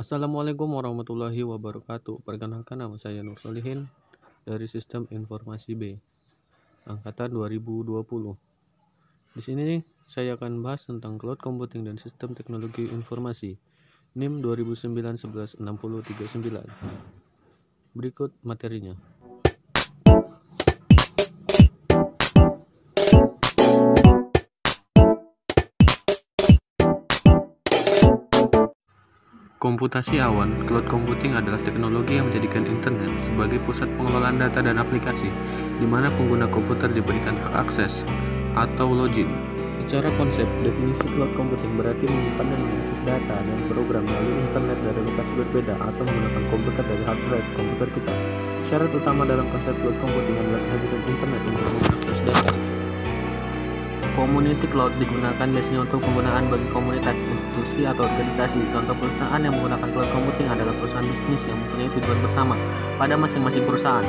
Assalamualaikum warahmatullahi wabarakatuh. Perkenalkan, nama saya Nur Solihin dari Sistem Informasi B, angkatan 2020. Di sini saya akan bahas tentang cloud computing dan sistem teknologi informasi NIM 2009-11-6039. Berikut materinya. Komputasi awan. Cloud computing adalah teknologi yang menjadikan internet sebagai pusat pengelolaan data dan aplikasi, di mana pengguna komputer diberikan hak akses atau login. Secara konsep, definisi cloud computing berarti menyimpan dan mengakses data dan program melalui internet dari lokasi berbeda atau menggunakan komputer dari hard drive komputer kita. Syarat utama dalam konsep cloud computing adalah kehadiran internet untuk mengakses data. Community cloud digunakan biasanya untuk penggunaan bagi komunitas, institusi, atau organisasi. Contoh perusahaan yang menggunakan cloud computing adalah perusahaan bisnis yang mempunyai tujuan bersama pada masing-masing perusahaan.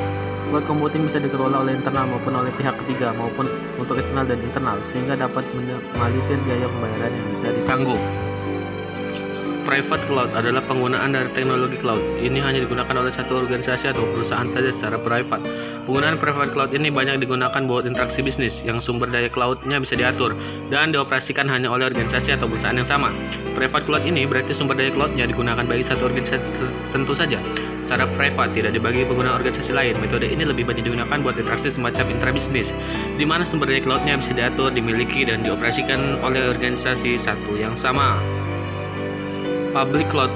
Cloud computing bisa dikelola oleh internal maupun oleh pihak ketiga maupun untuk eksternal dan internal, sehingga dapat meminimalisir biaya pembayaran yang bisa ditanggung. Private cloud adalah penggunaan dari teknologi cloud. Ini hanya digunakan oleh satu organisasi atau perusahaan saja secara private. Penggunaan private cloud ini banyak digunakan buat interaksi bisnis yang sumber daya cloud-nya bisa diatur dan dioperasikan hanya oleh organisasi atau perusahaan yang sama. Private cloud ini berarti sumber daya cloud-nya digunakan bagi satu organisasi tertentu saja. Secara private tidak dibagi pengguna organisasi lain. Metode ini lebih banyak digunakan buat interaksi semacam intrabisnis, di mana sumber daya cloud-nya bisa diatur, dimiliki, dan dioperasikan oleh organisasi satu yang sama. Public cloud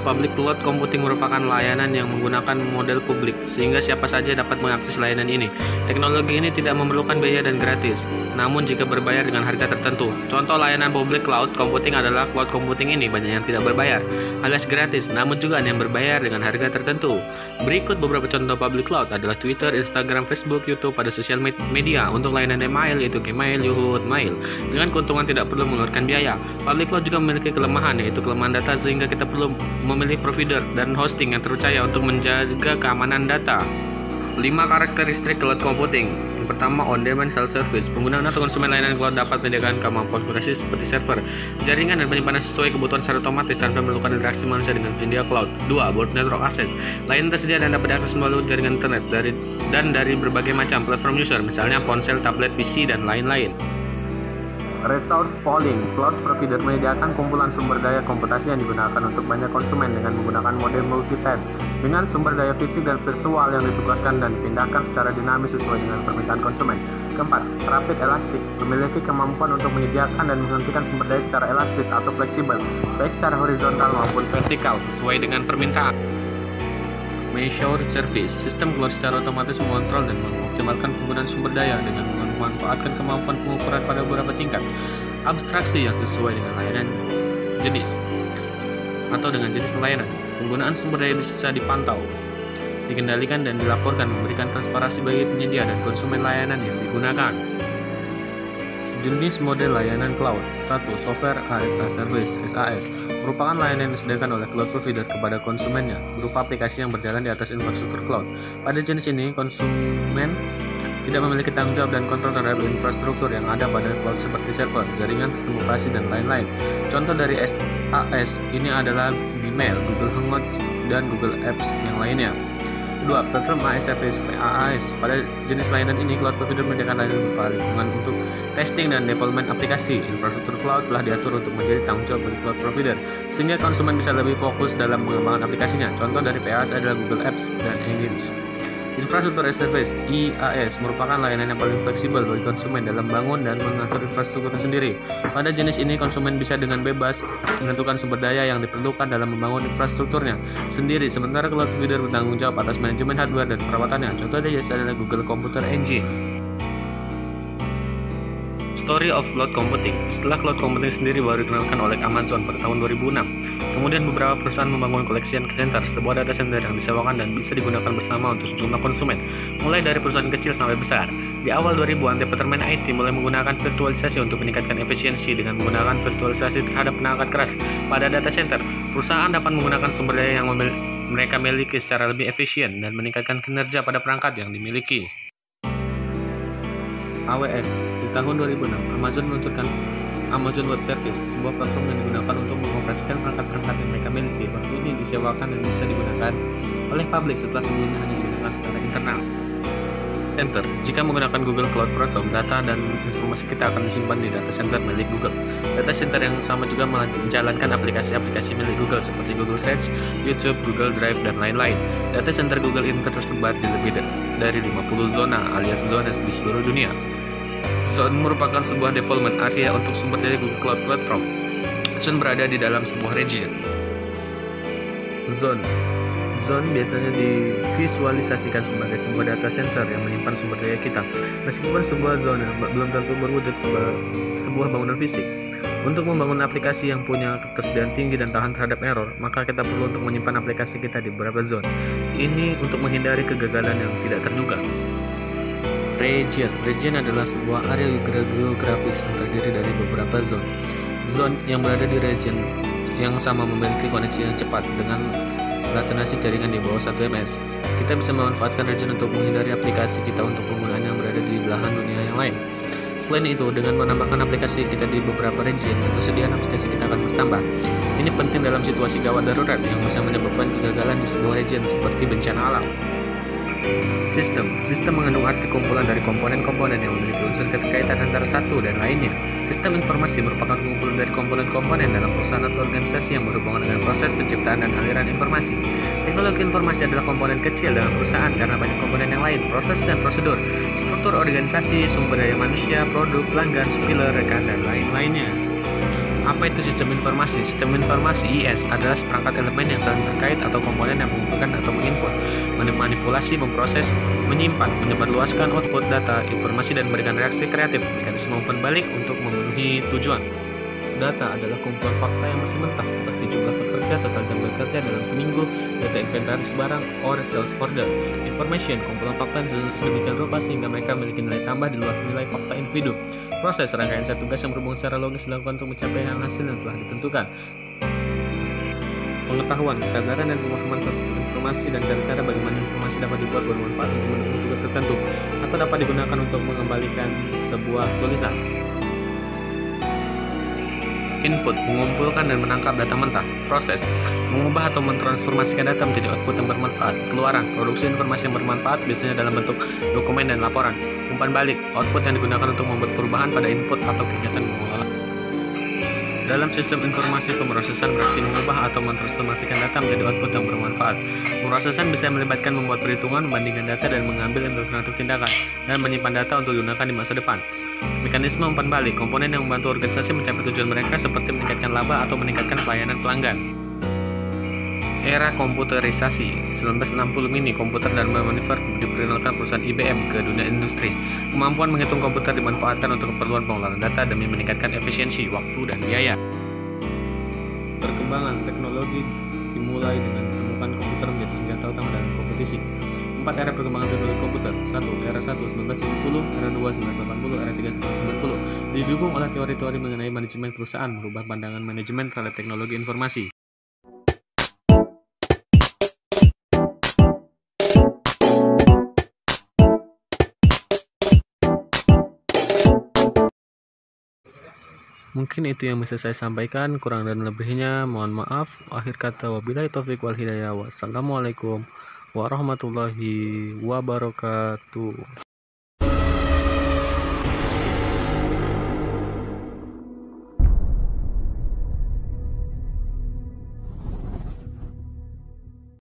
computing merupakan layanan yang menggunakan model publik, sehingga siapa saja dapat mengakses layanan ini. Teknologi ini tidak memerlukan biaya dan gratis, namun jika berbayar dengan harga tertentu. Contoh layanan public cloud computing adalah cloud computing ini banyak yang tidak berbayar, alias gratis, namun juga ada yang berbayar dengan harga tertentu. Berikut beberapa contoh public cloud adalah Twitter, Instagram, Facebook, YouTube pada sosial media. Untuk layanan email yaitu Gmail, Yahoo Mail, dengan keuntungan tidak perlu mengeluarkan biaya. Public cloud juga memiliki kelemahan, yaitu kelemahan data, sehingga kita perlu memilih provider dan hosting yang terpercaya untuk menjaga keamanan data. 5 karakteristik cloud computing. Yang pertama, on-demand self-service. Pengguna atau konsumen layanan cloud dapat menyediakan kemampuan konfigurasi seperti server, jaringan, dan penyimpanan sesuai kebutuhan secara otomatis tanpa memerlukan interaksi manusia dengan penyedia cloud. 2. Broad network access. Layanan tersedia dan dapat diakses melalui jaringan internet dari berbagai macam platform user, misalnya ponsel, tablet, PC, dan lain-lain. Resource pooling. Cloud provider menyediakan kumpulan sumber daya komputasi yang digunakan untuk banyak konsumen dengan menggunakan model multi-tenant, dengan sumber daya fisik dan virtual yang ditugaskan dan dipindahkan secara dinamis sesuai dengan permintaan konsumen. Keempat, rapid elastic. Memiliki kemampuan untuk menyediakan dan menghentikan sumber daya secara elastis atau fleksibel, baik secara horizontal maupun vertikal sesuai dengan permintaan. Measured service. Sistem cloud secara otomatis mengontrol dan mengoptimalkan penggunaan sumber daya dengan memanfaatkan kemampuan pengukuran pada beberapa tingkat. Abstraksi yang sesuai dengan layanan jenis atau dengan jenis layanan. Penggunaan sumber daya bisa dipantau, dikendalikan, dan dilaporkan, memberikan transparansi bagi penyedia dan konsumen layanan yang digunakan. Jenis model layanan cloud. 1. Software as a Service (SaaS) merupakan layanan yang disediakan oleh cloud provider kepada konsumennya berupa aplikasi yang berjalan di atas infrastruktur cloud. Pada jenis ini, konsumen tidak memiliki tanggung jawab dan kontrol terhadap infrastruktur yang ada pada cloud seperti server, jaringan, sistem operasi, dan lain-lain. Contoh dari SaaS ini adalah Gmail, Google Hangouts, dan Google Apps yang lainnya. 2. Platform as a Service (PaaS). Pada jenis layanan ini, cloud provider menyediakan layanan berupa lingkungan untuk testing dan development aplikasi. Infrastruktur cloud telah diatur untuk menjadi tanggung jawab bagi cloud provider, sehingga konsumen bisa lebih fokus dalam mengembangkan aplikasinya. Contoh dari PaaS adalah Google Apps dan Engines. Infrastruktur as a Service (IaaS) merupakan layanan yang paling fleksibel bagi konsumen dalam bangun dan mengatur infrastrukturnya sendiri. Pada jenis ini, konsumen bisa dengan bebas menentukan sumber daya yang diperlukan dalam membangun infrastrukturnya sendiri, sementara cloud provider bertanggung jawab atas manajemen hardware dan perawatannya. Contoh dari adalah Google Computer Engine. Story of Cloud Computing. Setelah cloud computing sendiri baru dikenalkan oleh Amazon pada tahun 2006. Kemudian beberapa perusahaan membangun collection center, sebuah data center yang disewakan dan bisa digunakan bersama untuk sejumlah konsumen, mulai dari perusahaan kecil sampai besar. Di awal 2000-an, Departemen IT mulai menggunakan virtualisasi untuk meningkatkan efisiensi dengan menggunakan virtualisasi terhadap perangkat keras pada data center. Perusahaan dapat menggunakan sumber daya yang mereka miliki secara lebih efisien dan meningkatkan kinerja pada perangkat yang dimiliki. AWS. Di tahun 2006, Amazon meluncurkan Amazon Web Service, sebuah platform yang digunakan untuk mengoperasikan perangkat-perangkat yang mereka miliki. Platform ini disewakan dan bisa digunakan oleh publik setelah sebelumnya hanya digunakan secara internal. Center. Jika menggunakan Google Cloud Platform, data dan informasi kita akan disimpan di data center milik Google. Data center yang sama juga menjalankan aplikasi-aplikasi milik Google seperti Google Search, YouTube, Google Drive, dan lain-lain. Data center Google ini tersebar di lebih dari 50 zona alias zones di seluruh dunia. Zone merupakan sebuah development area untuk sumber daya Google Cloud Platform. Zone berada di dalam sebuah region. Zone biasanya divisualisasikan sebagai sebuah data center yang menyimpan sumber daya kita. Meskipun sebuah zona belum tentu berwujud sebuah bangunan fisik. Untuk membangun aplikasi yang punya ketersediaan tinggi dan tahan terhadap error, maka kita perlu untuk menyimpan aplikasi kita di beberapa zone. Ini untuk menghindari kegagalan yang tidak terduga. Region adalah sebuah area geografis yang terdiri dari beberapa zone. Zone yang berada di region yang sama memiliki koneksi yang cepat dengan latensi jaringan di bawah 1 ms. Kita bisa memanfaatkan region untuk menghindari aplikasi kita untuk penggunaan yang berada di belahan dunia yang lain. Selain itu, dengan menambahkan aplikasi kita di beberapa region, ketersediaan aplikasi kita akan bertambah. Ini penting dalam situasi gawat darurat yang bisa menyebabkan kegagalan di sebuah region seperti bencana alam. Sistem mengandung arti kumpulan dari komponen-komponen yang memiliki unsur keterkaitan antara satu dan lainnya. Sistem informasi merupakan kumpulan dari komponen-komponen dalam perusahaan atau organisasi yang berhubungan dengan proses penciptaan dan aliran informasi. Teknologi informasi adalah komponen kecil dalam perusahaan karena banyak komponen yang lain, proses dan prosedur, struktur organisasi, sumber daya manusia, produk, pelanggan, supplier, rekan, dan lain-lainnya. Apa itu sistem informasi? Sistem informasi IS adalah seperangkat elemen yang saling terkait atau komponen yang mengumpulkan atau menginput, memanipulasi, memproses, menyimpan, menyebarluaskan output data, informasi, dan memberikan reaksi kreatif, mekanisme umpan balik untuk memenuhi tujuan. Data adalah kumpulan fakta yang masih mentah seperti jumlah pekerja, total jam bekerja dalam seminggu, data inventaris barang, or sales order. Information, kumpulan fakta yang sedemikian rupa sehingga mereka memiliki nilai tambah di luar nilai fakta individu. Proses, rangkaian set tugas yang berhubungan secara logis dilakukan untuk mencapai hasil yang telah ditentukan. Pengetahuan, kesadaran, dan pemahaman suatu informasi dan cara-cara bagaimana informasi dapat dibuat bermanfaat untuk mendukung tugas tertentu atau dapat digunakan untuk mengembalikan sebuah tulisan. Input, mengumpulkan dan menangkap data mentah. Proses, mengubah atau mentransformasikan data menjadi output yang bermanfaat. Keluaran, produksi informasi yang bermanfaat biasanya dalam bentuk dokumen dan laporan. Umpan balik, output yang digunakan untuk membuat perubahan pada input atau kegiatan pengelola. Dalam sistem informasi, pemrosesan berarti mengubah atau mentransformasikan data menjadi output yang bermanfaat. Pemrosesan bisa melibatkan membuat perhitungan, membandingkan data, dan mengambil alternatif tindakan, dan menyimpan data untuk digunakan di masa depan. Mekanisme umpan balik, komponen yang membantu organisasi mencapai tujuan mereka seperti meningkatkan laba atau meningkatkan pelayanan pelanggan. Era komputerisasi, 1960 mini komputer dan manuver diperkenalkan perusahaan IBM ke dunia industri. Kemampuan menghitung komputer dimanfaatkan untuk keperluan pengolahan data demi meningkatkan efisiensi, waktu, dan biaya. Perkembangan teknologi dimulai dengan ditemukan komputer menjadi senjata utama dalam kompetisi. 4 era perkembangan teknologi komputer. 1. Era 1, 1970, era 2, 1980, era 3, 1990. Didukung oleh teori-teori mengenai manajemen perusahaan, merubah pandangan manajemen terhadap teknologi informasi. Mungkin itu yang bisa saya sampaikan, kurang dan lebihnya mohon maaf. Akhir kata, wabillahi taufiq wal hidayah. Wassalamualaikum warahmatullahi wabarakatuh.